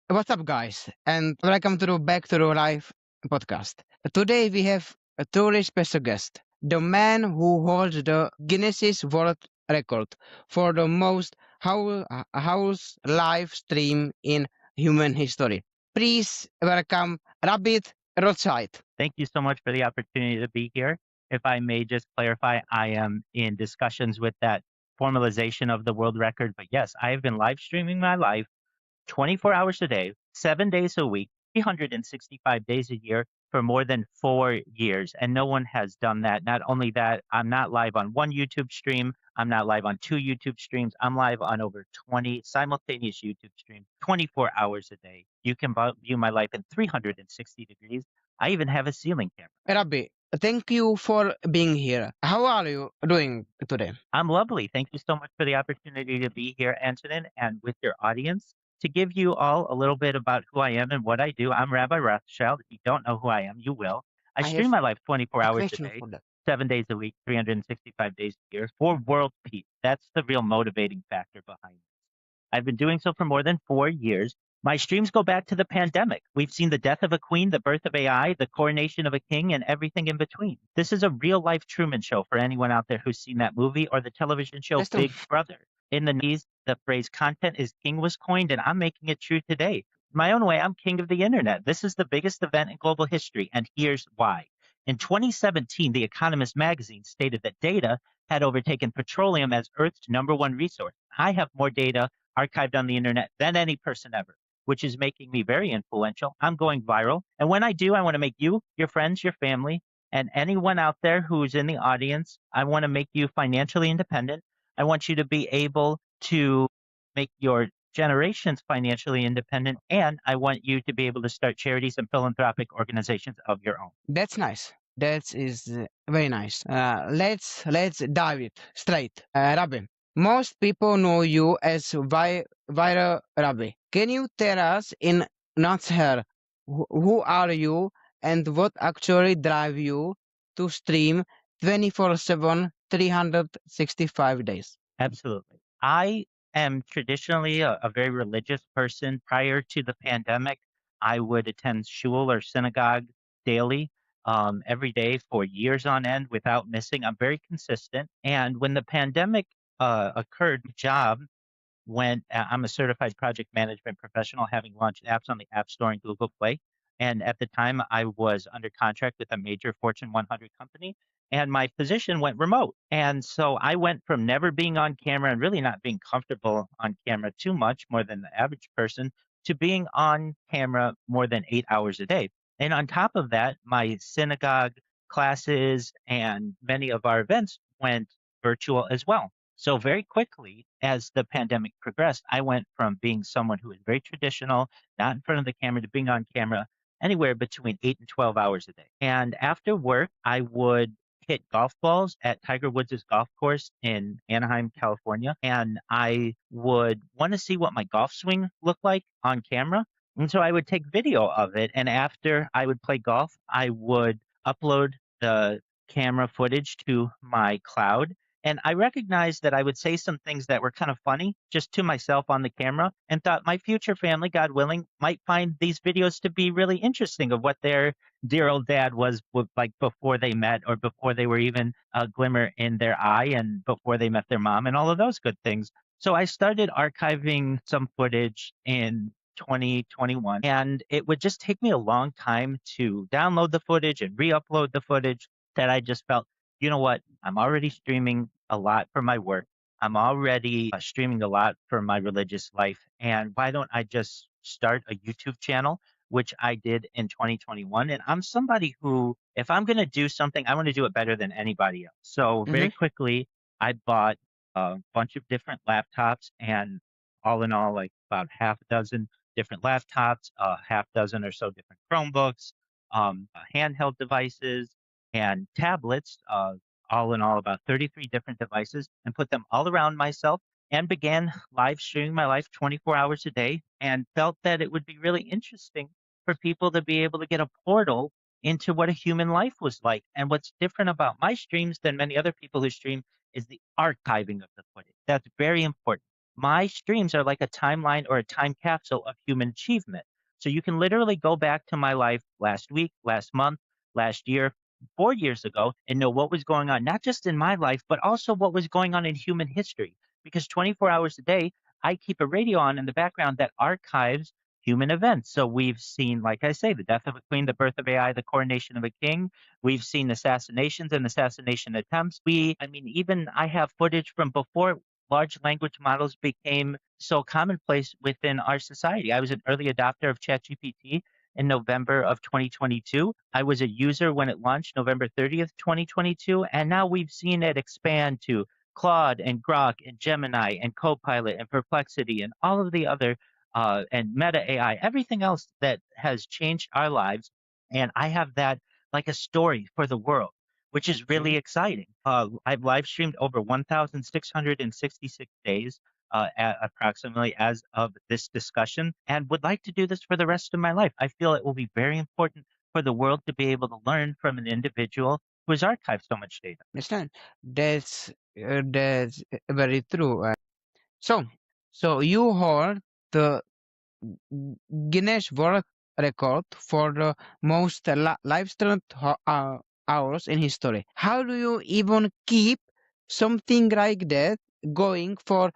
What's up, guys? And welcome to the Back to the Life podcast. Today we have a truly special guest, the man who holds the Guinness World Record for the most house live stream in human history. Please welcome Rabbi Rothschild. Thank you so much for the opportunity to be here. If I may just clarify, I am in discussions with that formalization of the world record. But yes, I have been live streaming my life 24 hours a day, 7 days a week, 365 days a year for more than 4 years. And no one has done that. Not only that, I'm not live on one YouTube stream. I'm not live on two YouTube streams. I'm live on over 20 simultaneous YouTube streams, 24 hours a day. You can view my life in 360 degrees. I even have a ceiling camera. Rabbi, thank you for being here. How are you doing today? I'm lovely. Thank you so much for the opportunity to be here, Antonin, and with your audience. To give you all a little bit about who I am and what I do, I'm Rabbi Rothschild. If you don't know who I am, you will. I I stream have my life 24 a hours a question day, for that. 7 days a week, 365 days a year for world peace. That's the real motivating factor behind it. I've been doing so for more than 4 years. My streams go back to the pandemic. We've seen the death of a queen, the birth of AI, the coronation of a king, and everything in between. This is a real life Truman Show for anyone out there who's seen that movie or the television show That's Big Brother. In the 90s, the phrase content is king was coined, and I'm making it true today. My own way, I'm king of the internet. This is the biggest event in global history, and here's why. In 2017, The Economist magazine stated that data had overtaken petroleum as Earth's #1 resource. I have more data archived on the internet than any person ever, which is making me very influential. I'm going viral. And when I do, I want to make you, your friends, your family, and anyone out there who's in the audience, I want to make you financially independent. I want you to be able to make your generations financially independent. And I want you to be able to start charities and philanthropic organizations of your own. That's nice. That is very nice. Let's dive it straight. Rabbi, most people know you as ViralRabbi. Can you tell us in nutshell who are you and what actually drive you to stream 24/7, 365 days? Absolutely. I am traditionally a very religious person. Prior to the pandemic, I would attend shul or synagogue daily, every day for years on end without missing. I'm very consistent. And when the pandemic occurred, my job I'm a certified project management professional, having launched apps on the App Store and Google Play. And at the time, I was under contract with a major Fortune 100 company, and my position went remote. And so I went from never being on camera and really not being comfortable on camera too much, more than the average person, to being on camera more than 8 hours a day. And on top of that, my synagogue classes and many of our events went virtual as well. So very quickly, as the pandemic progressed, I went from being someone who was very traditional, not in front of the camera, to being on camera anywhere between 8 and 12 hours a day. And after work, I would hit golf balls at Tiger Woods' golf course in Anaheim, California. And I would want to see what my golf swing looked like on camera. And so I would take video of it. And after I would play golf, I would upload the camera footage to my cloud. And I recognized that I would say some things that were kind of funny just to myself on the camera, and thought my future family, God willing, might find these videos to be really interesting of what their dear old dad was like before they met, or before they were even a glimmer in their eye, and before they met their mom, and all of those good things. So I started archiving some footage in 2021, and it would just take me a long time to download the footage and re-upload the footage, that I just felt, you know what, I'm already streaming a lot for my work. I'm already streaming a lot for my religious life. And why don't I just start a YouTube channel, which I did in 2021? And I'm somebody who, if I'm going to do something, I want to do it better than anybody else. So very quickly, I bought a bunch of different laptops, and all in all, like about half a dozen different laptops, a half dozen or so different Chromebooks, handheld devices, and tablets, all in all about 33 different devices, and put them all around myself, and began live streaming my life 24 hours a day, and felt that it would be really interesting for people to be able to get a portal into what a human life was like. And what's different about my streams than many other people who stream is the archiving of the footage. That's very important. My streams are like a timeline or a time capsule of human achievement. So you can literally go back to my life last week, last month, last year, 4 years ago, and know what was going on, not just in my life, but also what was going on in human history. Because 24 hours a day, I keep a radio on in the background that archives human events. So we've seen, like I say, the death of a queen, the birth of AI, the coronation of a king. We've seen assassinations and assassination attempts. I mean, even I have footage from before large language models became so commonplace within our society. I was an early adopter of ChatGPT in November of 2022. I was a user when it launched November 30th, 2022, and now we've seen it expand to Claude and Grok and Gemini and Copilot and Perplexity and all of the other and Meta AI, everything else that has changed our lives. And I have that like a story for the world, which is really Okay. exciting. I've live streamed over 1,666 days approximately as of this discussion, and would like to do this for the rest of my life. I feel it will be very important for the world to be able to learn from an individual who has archived so much data. Understand? That's very true. So, so you hold the Guinness World Record for the most live streamed hours in history. How do you even keep something like that going for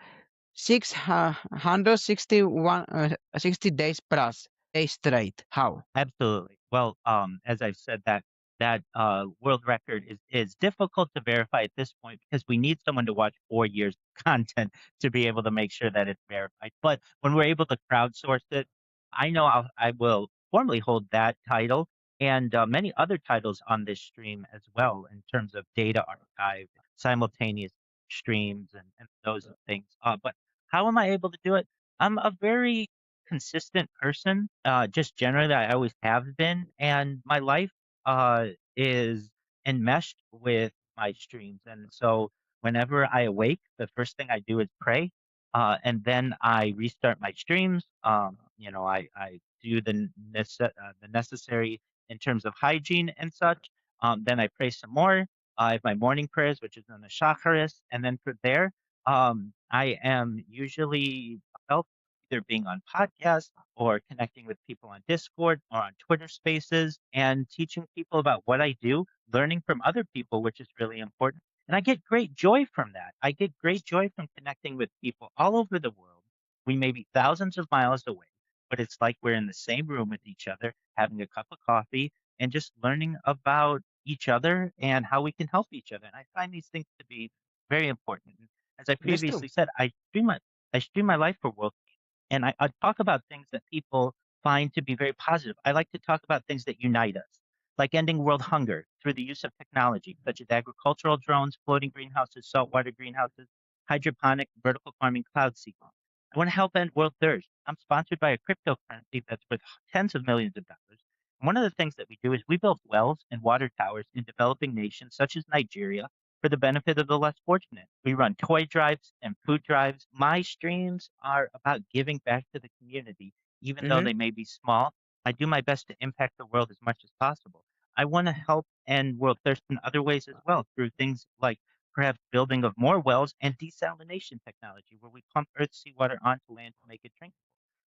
661 60 days plus days straight? How? Absolutely. Well, as I've said, that world record is difficult to verify at this point because we need someone to watch 4 years of content to be able to make sure that it's verified. But when we're able to crowdsource it, I know I will formally hold that title and many other titles on this stream as well in terms of data archive, simultaneous streams, and those things. But how am I able to do it? I'm a very consistent person, just generally I always have been, and my life is enmeshed with my streams. And so whenever I awake, the first thing I do is pray, and then I restart my streams. I do the necessary in terms of hygiene and such. Then I pray some more. I have my morning prayers, which is in the shacharis, and then from there, I am usually either being on podcasts or connecting with people on Discord or on Twitter Spaces and teaching people about what I do, learning from other people, which is really important. And I get great joy from that. I get great joy from connecting with people all over the world. We may be thousands of miles away, but it's like we're in the same room with each other, having a cup of coffee and just learning about each other and how we can help each other. And I find these things to be very important. And as I That's true. previously said, I stream my life for world and I talk about things that people find to be very positive. I like to talk about things that unite us, like ending world hunger through the use of technology, such as agricultural drones, floating greenhouses, saltwater greenhouses, hydroponic, vertical farming, cloud seeding. I want to help end world thirst. I'm sponsored by a cryptocurrency that's worth tens of millions of dollars. And one of the things that we do is we build wells and water towers in developing nations such as Nigeria for the benefit of the less fortunate. We run toy drives and food drives. My streams are about giving back to the community, even though Mm-hmm. they may be small. I do my best to impact the world as much as possible. I want to help end world thirst in other ways as well through things like perhaps building of more wells and desalination technology where we pump earth seawater onto land to make it drinkable.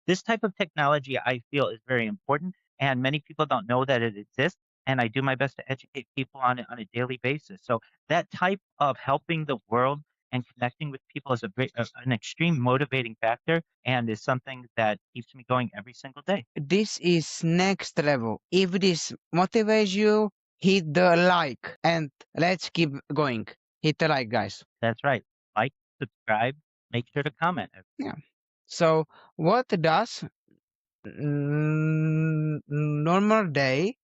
This type of technology I feel is very important, and many people don't know that it exists. And I do my best to educate people on it on a daily basis. So that type of helping the world and connecting with people is an extreme motivating factor, and is something that keeps me going every single day. This is next level. If this motivates you, hit the like and let's keep going. Hit the like, guys. That's right. Like, subscribe, make sure to comment. Yeah. So, what does normal day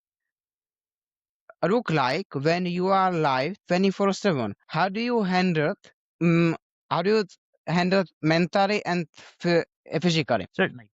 look like when you are live 24/7? How do you handle it? How do you handle it mentally and physically? Certainly.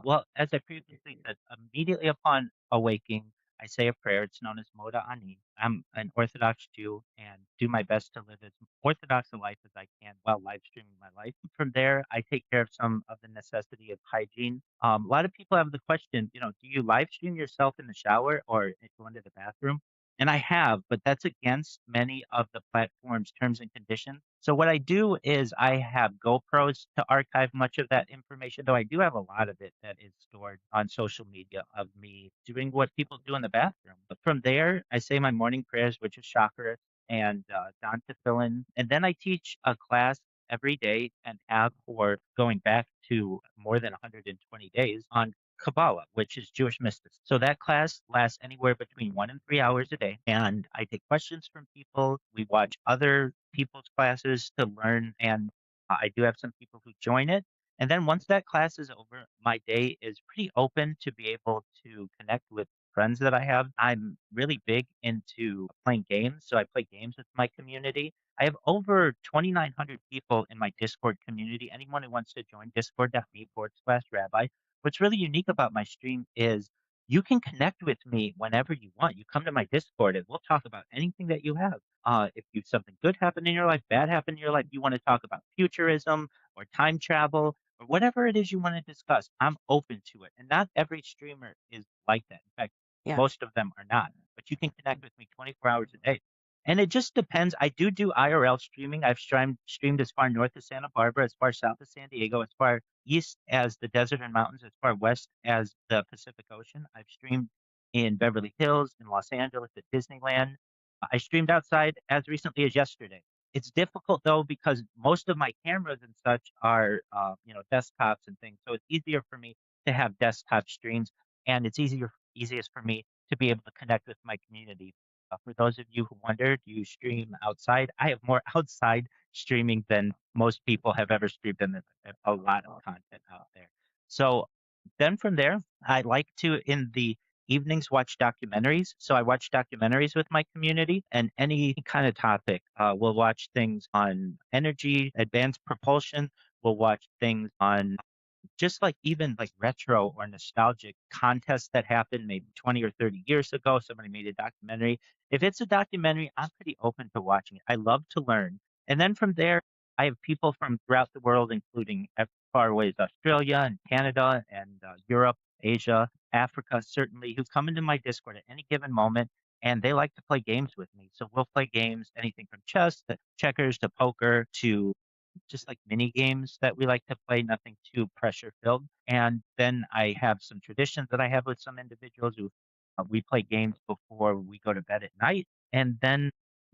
Well, as I previously said, immediately upon awaking, I say a prayer. It's known as Moda Ani. I'm an Orthodox Jew and do my best to live as Orthodox a life as I can while live streaming my life. From there, I take care of some of the necessity of hygiene. A lot of people have the question, do you live stream yourself in the shower or go into the bathroom? And I have, but that's against many of the platform's terms and conditions. So what I do is I have GoPros to archive much of that information, though I do have a lot of it that is stored on social media of me doing what people do in the bathroom. But from there, I say my morning prayers, which is chakras and Don Tefillin, and then I teach a class every day and have for going back to more than 120 days on Kabbalah, which is Jewish mysticism. So that class lasts anywhere between 1 and 3 hours a day. And I take questions from people. We watch other people's classes to learn. And I do have some people who join it. And then once that class is over, my day is pretty open to be able to connect with friends that I have. I'm really big into playing games. So I play games with my community. I have over 2,900 people in my Discord community. Anyone who wants to join discord.me/rabbi. What's really unique about my stream is you can connect with me whenever you want. You come to my Discord and we'll talk about anything that you have. If you something good happened in your life, bad happened in your life, you want to talk about futurism or time travel or whatever it is you want to discuss, I'm open to it. And not every streamer is like that. In fact, Yeah. most of them are not. But you can connect with me 24 hours a day. And it just depends. I do IRL streaming. I've streamed as far north as Santa Barbara, as far south as San Diego, as far east as the desert and mountains, as far west as the Pacific Ocean. I've streamed in Beverly Hills, in Los Angeles, at Disneyland. I streamed outside as recently as yesterday. It's difficult though because most of my cameras and such are, desktops and things. So it's easier for me to have desktop streams, and it's easiest for me to be able to connect with my community. For those of you who wonder, do you stream outside? I have more outside streaming than most people have ever streamed, and there's a lot of content out there. So then from there, I like to in the evenings watch documentaries. So I watch documentaries with my community and any kind of topic. We'll watch things on energy, advanced propulsion. We'll watch things on just like even like retro or nostalgic contests that happened maybe 20 or 30 years ago. Somebody made a documentary. If it's a documentary, I'm pretty open to watching it. I love to learn. And then from there, I have people from throughout the world, including as far away as Australia and Canada and Europe, Asia, Africa, certainly, who come into my Discord at any given moment and they like to play games with me. So we'll play games, anything from chess to checkers to poker to just like mini games that we like to play, nothing too pressure filled. And then I have some traditions that I have with some individuals who we play games before we go to bed at night. And then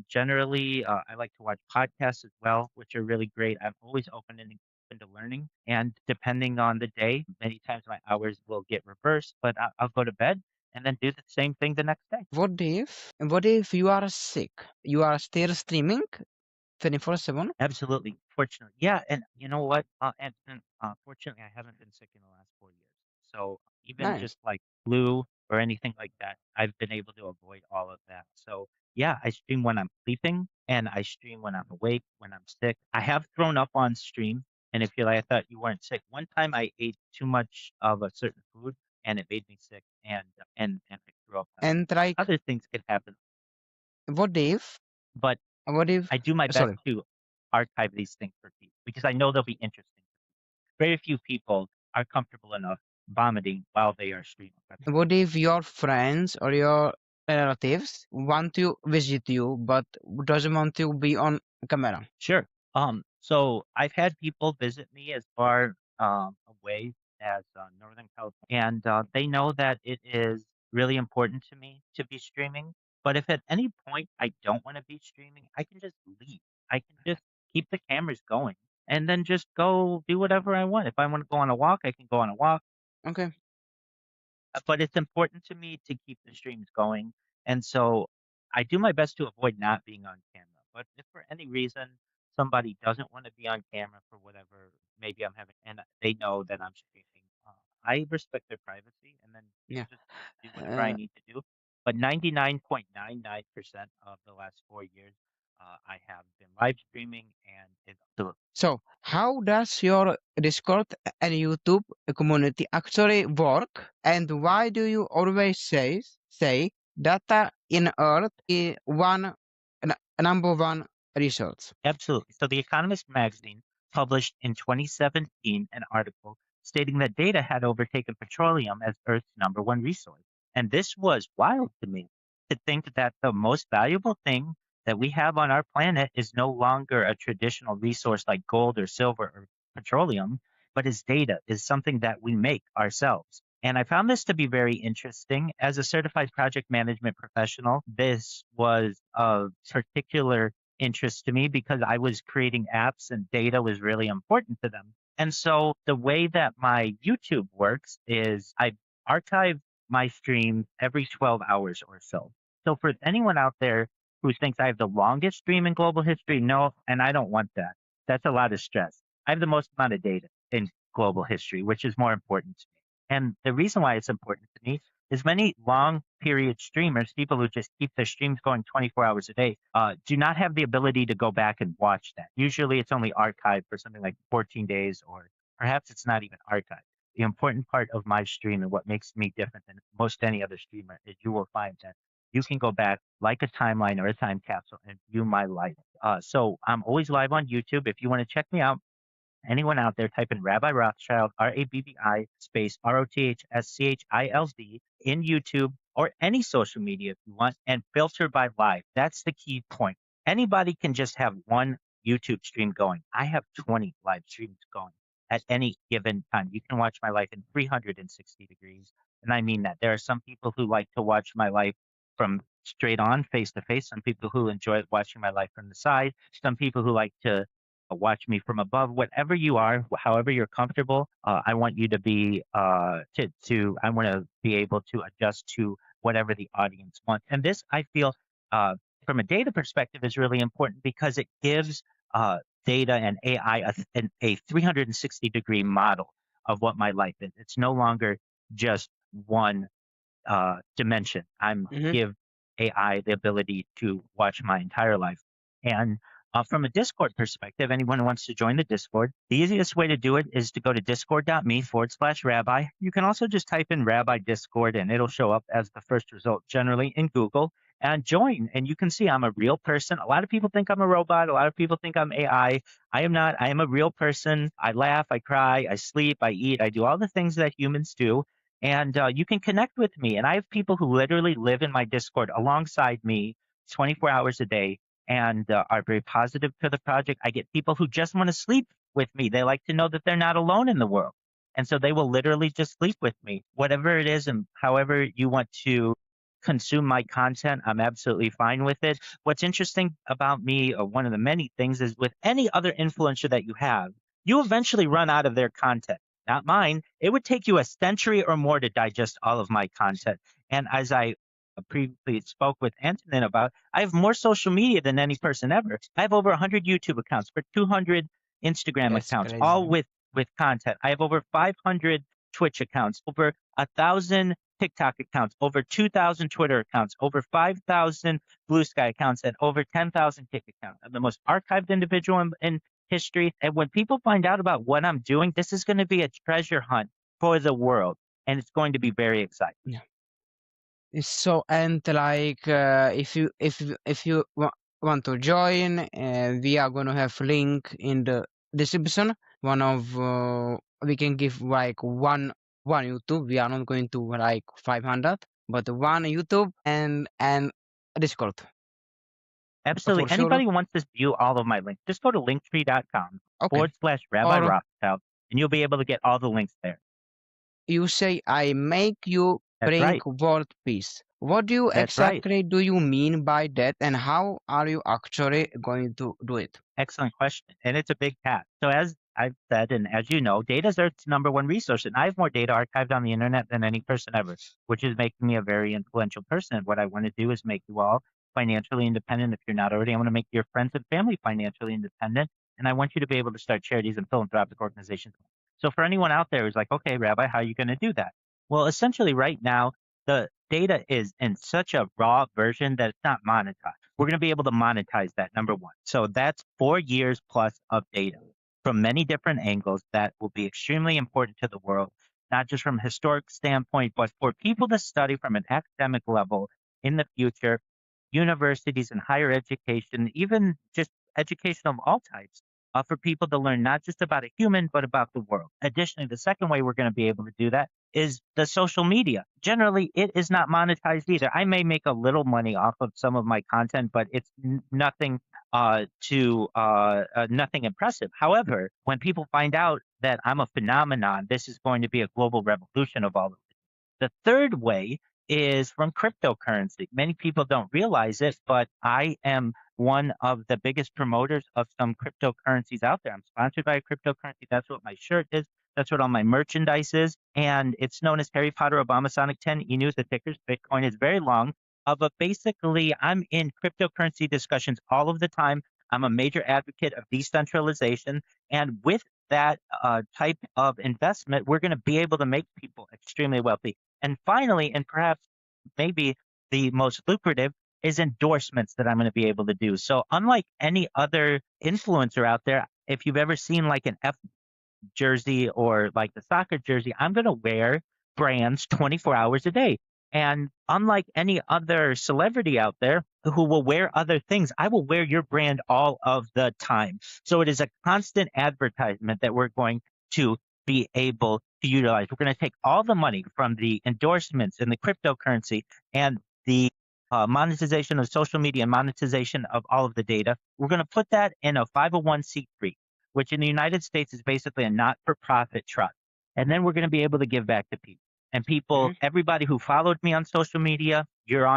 generally, I like to watch podcasts as well, which are really great. I'm always open to learning. And depending on the day, many times my hours will get reversed, but I'll go to bed and then do the same thing the next day. What if you are sick? You are still streaming 24/7? Absolutely. Fortunately. Yeah, and you know what? Fortunately, I haven't been sick in the last 4 years. So even Nice. just like flu or anything like that, I've been able to avoid all of that. So yeah, I stream when I'm sleeping and I stream when I'm awake, when I'm sick. I have thrown up on stream. And if you're like, I thought you weren't sick. One time I ate too much of a certain food and it made me sick and I threw up. And like, Other things can happen, what if, but what if, I do my best sorry, to archive these things for people because I know they'll be interesting. Very few people are comfortable enough vomiting while they are streaming. what if your friends or your relatives want to visit you but doesn't want to be on camera? Sure. So I've had people visit me as far away as Northern California, and they know that it is really important to me to be streaming. But if at any point I don't want to be streaming, I can just leave. I can just keep the cameras going and then just go do whatever I want. If I want to go on a walk, I can go on a walk. Okay. But it's important to me to keep the streams going, and so I do my best to avoid not being on camera. But if for any reason somebody doesn't want to be on camera for whatever, maybe I'm having, and they know that I'm streaming, I respect their privacy, and then Yeah. just do whatever I Uh, need to do. But 99.99% of the last 4 years, I have been live streaming, and it's absolutely so how does your Discord and YouTube community actually work? And why do you always say data in Earth is number one resource? Absolutely. So The Economist magazine published in 2017 an article stating that data had overtaken petroleum as Earth's number one resource. And this was wild to me. to think that the most valuable thing that we have on our planet is no longer a traditional resource like gold or silver or petroleum, but is data, is something that we make ourselves. And I found this to be very interesting. As a certified project management professional, this was of particular interest to me because I was creating apps and data was really important to them. And so the way that my YouTube works is I archive my stream every 12 hours or so. So for anyone out there who thinks I have the longest stream in global history, no, and I don't want that. That's a lot of stress. I have the most amount of data in global history, which is more important to me. And the reason why it's important to me is many long period streamers, people who just keep their streams going 24 hours a day, do not have the ability to go back and watch that. Usually it's only archived for something like 14 days, or perhaps it's not even archived. The important part of my stream and what makes me different than most any other streamer is you will find that you can go back like a timeline or a time capsule and view my life. So I'm always live on YouTube. If you want to check me out, anyone out there, type in Rabbi Rothschild, RABBI space ROTHSCHILD in YouTube or any social media if you want, and filter by live. That's the key point. Anybody can just have one YouTube stream going. I have 20 live streams going at any given time. You can watch my life in 360 degrees. And I mean that. There are some people who like to watch my life from straight on, face to face. Some people who enjoy watching my life from the side. Some people who like to watch me from above. Whatever you are, however you're comfortable, I want you to be I want to be able to adjust to whatever the audience wants. And this, I feel, from a data perspective, is really important because it gives data and AI a 360-degree model of what my life is. It's no longer just one dimension. I'm Mm-hmm. give AI the ability to watch my entire life. And from a Discord perspective, anyone who wants to join the Discord, the easiest way to do it is to go to discord.me/rabbi. You can also just type in Rabbi Discord and it'll show up as the first result generally in Google, and join. And you can see I'm a real person. A lot of people think I'm a robot. A lot of people think I'm AI. I am not. I am a real person. I laugh, I cry, I sleep, I eat, I do all the things that humans do. And you can connect with me. And I have people who literally live in my Discord alongside me 24 hours a day and are very positive to the project. I get people who just want to sleep with me. They like to know that they're not alone in the world. And so they will literally just sleep with me. Whatever it is and however you want to consume my content, I'm absolutely fine with it. What's interesting about me, one of the many things, is with any other influencer that you have, you eventually run out of their content. Not mine. It would take you a century or more to digest all of my content. And as I previously spoke with Antonin about, I have more social media than any person ever. I have over 100 YouTube accounts, for 200 Instagram That's accounts, crazy. all with content. I have over 500 Twitch accounts, over 1,000 TikTok accounts, over 2,000 Twitter accounts, over 5,000 Blue Sky accounts, and over 10,000 Kick accounts. I'm the most archived individual in history. And when people find out about what I'm doing, this is going to be a treasure hunt for the world. And it's going to be very exciting. Yeah. So, and like, if you want to join, we are gonna have link in the description. One of we can give like one YouTube. We are not going to like 500, but one YouTube and Discord Absolutely. for sure. Anybody who wants to view all of my links, just go to linktree.com Okay. forward slash Rabbi Or Rothschild, and you'll be able to get all the links there. you say I make you That's bring right. world peace. What do you That's right. exactly do you mean by that, and how are you actually going to do it? Excellent question. And it's a big task. So as I've said, and as you know, data is Earth's number one resource. And I have more data archived on the internet than any person ever, which is making me a very influential person. What I want to do is make you all financially independent. If you're not already, I want to make your friends and family financially independent. And I want you to be able to start charities and philanthropic organizations. So for anyone out there who's like, okay, Rabbi, how are you going to do that? Well, essentially right now, the data is in such a raw version that it's not monetized. We're going to be able to monetize that, number one. So that's 4 years plus of data from many different angles that will be extremely important to the world, not just from a historic standpoint, but for people to study from an academic level in the future, universities and higher education, even just education of all types, for people to learn not just about a human, but about the world. Additionally, the second way we're going to be able to do that is the social media. Generally, it is not monetized either. I may make a little money off of some of my content, but it's nothing nothing impressive. However, when people find out that I'm a phenomenon, this is going to be a global revolution of all of it. The third way is from cryptocurrency. Many people don't realize it, but I am one of the biggest promoters of some cryptocurrencies out there. I'm sponsored by a cryptocurrency. That's what my shirt is. That's what all my merchandise is. And it's known as Harry Potter Obama Sonic 10 E-News. The tickers, Bitcoin is very long. But basically, I'm in cryptocurrency discussions all of the time. I'm a major advocate of decentralization. And with that type of investment, we're going to be able to make people extremely wealthy. And finally, and perhaps maybe the most lucrative, is endorsements that I'm going to be able to do. So unlike any other influencer out there, if you've ever seen like an F jersey or like the soccer jersey, I'm going to wear brands 24 hours a day. And unlike any other celebrity out there who will wear other things, I will wear your brand all of the time. So it is a constant advertisement that we're going to be able to utilize. We're going to take all the money from the endorsements and the cryptocurrency and the monetization of social media and monetization of all of the data. We're going to put that in a 501c3, which in the United States is basically a not-for-profit trust. And then we're going to be able to give back to people. And people, everybody who followed me on social media, you're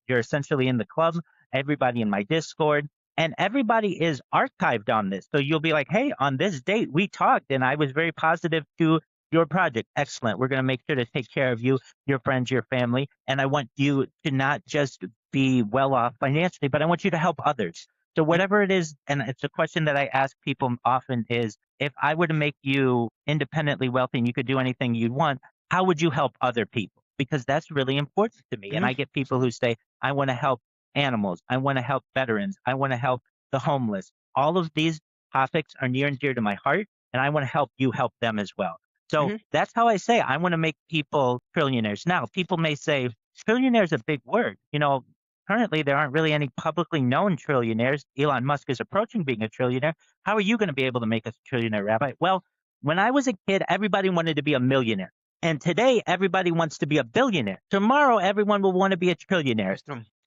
essentially in the club. Everybody in my Discord, and everybody is archived on this. So you'll be like, hey, on this date we talked, and I was very positive to your project. Excellent. We're going to make sure to take care of you, your friends, your family, and I want you to not just be well off financially, but I want you to help others. So whatever it is, and it's a question that I ask people often is, if I were to make you independently wealthy and you could do anything you'd want, how would you help other people? Because that's really important to me. And I get people who say, I want to help animals. I want to help veterans. I want to help the homeless. All of these topics are near and dear to my heart, and I want to help you help them as well. So that's how I say I want to make people trillionaires. Now, people may say trillionaire is a big word. You know, currently there aren't really any publicly known trillionaires. Elon Musk is approaching being a trillionaire. How are you going to be able to make us a trillionaire, Rabbi? Well, when I was a kid, everybody wanted to be a millionaire. And today, everybody wants to be a billionaire. Tomorrow, everyone will want to be a trillionaire.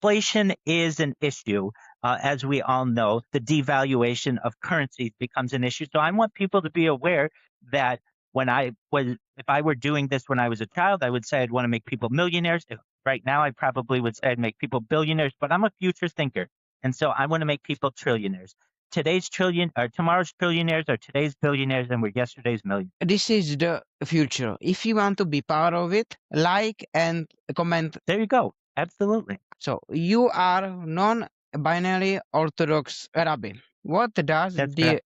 Inflation is an issue. As we all know, the devaluation of currencies becomes an issue. So I want people to be aware that if I were doing this when I was a child, I would say I'd want to make people millionaires. Right now, I probably would say I'd make people billionaires, but I'm a future thinker. And so I want to make people trillionaires. Tomorrow's trillionaires are today's billionaires, and we're yesterday's millionaires. This is the future. If you want to be part of it, like and comment. There you go. Absolutely. So you are non-binary Orthodox Rabbi. What does the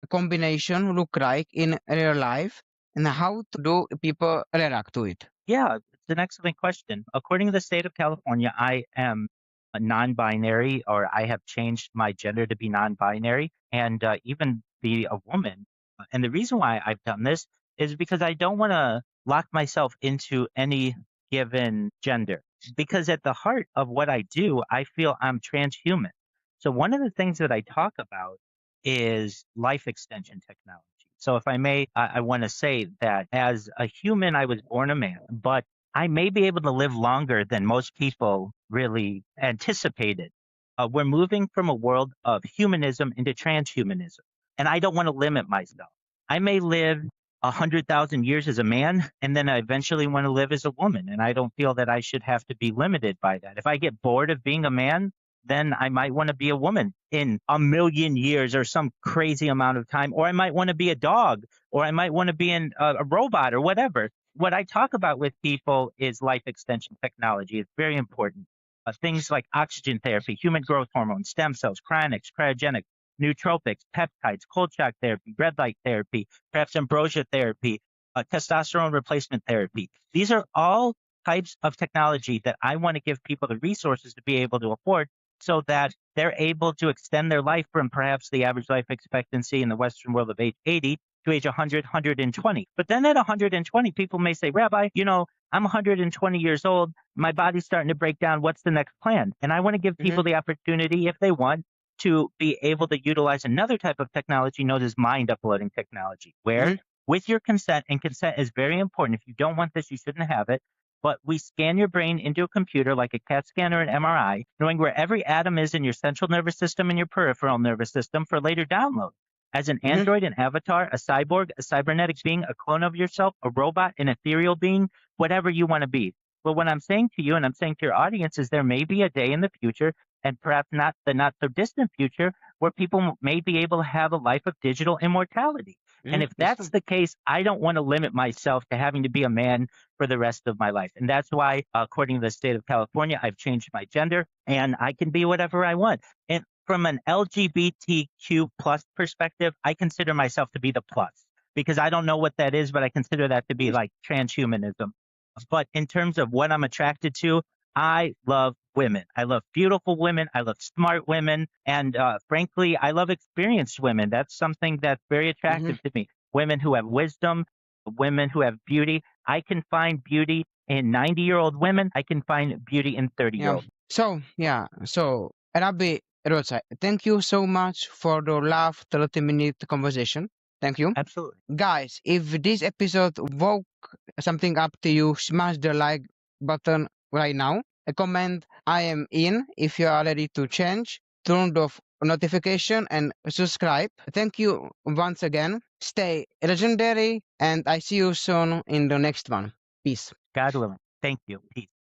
combination look like in real life, and how do people react to it? Yeah, it's an excellent question. According to the state of California, I am a non-binary, or I have changed my gender to be non-binary and even be a woman. And the reason why I've done this is because I don't want to lock myself into any given gender. Because at the heart of what I do, I feel I'm transhuman. So one of the things that I talk about is life extension technology. So if I may, I want to say that as a human, I was born a man, but I may be able to live longer than most people really anticipated. We're moving from a world of humanism into transhumanism, and I don't want to limit myself. I may live 100,000 years as a man, and then I eventually want to live as a woman, and I don't feel that I should have to be limited by that. If I get bored of being a man, then I might want to be a woman in 1,000,000 years or some crazy amount of time, or I might want to be a dog, or I might want to be a robot or whatever. What I talk about with people is life extension technology. It's very important. Things like oxygen therapy, human growth hormone, stem cells, cryonics, cryogenics, nootropics, peptides, cold shock therapy, red light therapy, perhaps ambrosia therapy, testosterone replacement therapy. These are all types of technology that I want to give people the resources to be able to afford, so that they're able to extend their life from perhaps the average life expectancy in the Western world of age 80 to age 100, 120. But then at 120, people may say, Rabbi, I'm 120 years old. My body's starting to break down. What's the next plan? And I want to give people the opportunity, if they want, to be able to utilize another type of technology known as mind uploading technology, where Mhm. with your consent, and consent is very important. If you don't want this, you shouldn't have it. But we scan your brain into a computer like a CAT scan or an MRI, knowing where every atom is in your central nervous system and your peripheral nervous system for later download. As an Mhm. android, an avatar, a cyborg, a cybernetic being, a clone of yourself, a robot, an ethereal being, whatever you want to be. But what I'm saying to you and I'm saying to your audience is there may be a day in the future, and perhaps not so distant future, where people may be able to have a life of digital immortality. And Mhm. if That's that's true. the case, I don't want to limit myself to having to be a man for the rest of my life. And that's why, according to the state of California, I've changed my gender and I can be whatever I want. And from an LGBTQ plus perspective, I consider myself to be the plus because I don't know what that is, but I consider that to be like transhumanism. But in terms of what I'm attracted to, I love women. I love beautiful women. I love smart women. And frankly, I love experienced women. That's something that's very Mhm. attractive to me. Women who have wisdom, women who have beauty. I can find beauty in 90-year-old women. I can find beauty in 30 year Yeah. old. So Rabbi Rothschild, thank you so much for the last 30-minute conversation. Thank you. Absolutely. Guys, if this episode woke something up to you, smash the like button right now. A comment, I am in if you are ready to change. Turn off notification and subscribe. Thank you once again. Stay legendary and I see you soon in the next one. Peace. God willing. Thank you. Peace.